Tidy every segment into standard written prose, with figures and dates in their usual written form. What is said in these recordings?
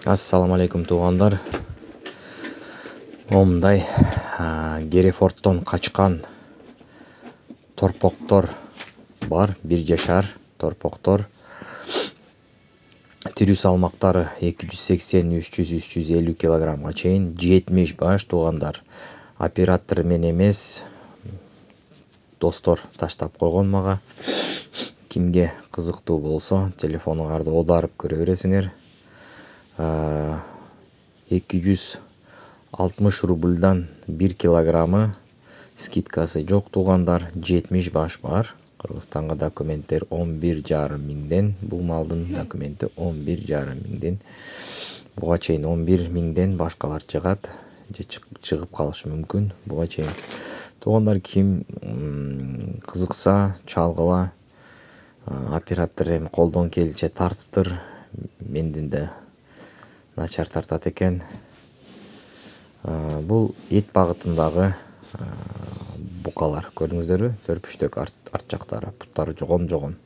Ассаламу алейкум туугандар. Момундай Герефордтон качкан торпоктор бар, 1 жашар торпоктор. Тирүү салмактары 280-300-350 килограммга чейин, 70 баш туугандар. Оператор мен эмес, достор таштап койгон мага. Кимге кызыктуу болсо, телефонуңарды оодарып көрө бересиңер. 260 рубльдан 1 килограммы скидкасы жок туугандар, 70 баш бар. Кыргызстанга документтер 11,5 миңден, бул малдын документи 11,5 миңден. Буга чейин 11 миңден башкалар чыгат, же чыгып калышы мүмкүн. Буга чейин туугандар ким кызыкса, чалгыла. Оператор эми колдон келишинче тартыптыр. Менден да начар тартат экен. Бул эт багытындагы букалар, көрдүңүздөрбү? Төрпүштөк арт жактары, буттары жогон.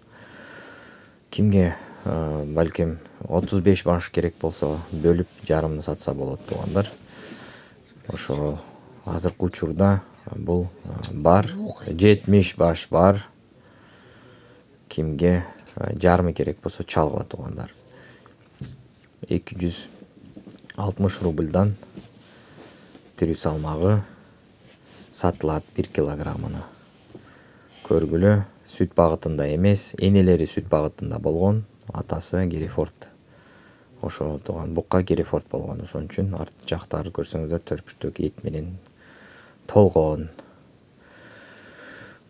Кимге балким 35 баш керек болсо, бөлүп жарымын сатса болот туугандар. Ошо азыркы учурда бул бар, 70 баш бар. Кимге жарымы керек болсо чалгыла туугандар. 260 рубльдан тирүү салмагы сатылат 1 килограммыны. Көргүлө, сүт багытында эмес, энелери сүт багытында болгон, атасы Герефорд. Ошо тууган букка Герефорд болгон, ошон үчүн арт жактары көрсөңүздөр төрпүштөк эт менен толгон.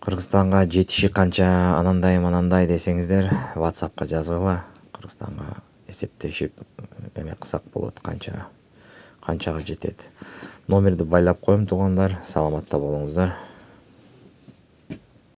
Кыргызстанга жетиши канча, анандай десеңиздер, WhatsAppка жазгыла. Кыргызстанга эсептешип эме кысак болот, канчага жетет. Номерди байлап коем туугандар, саламатта болуңуздар.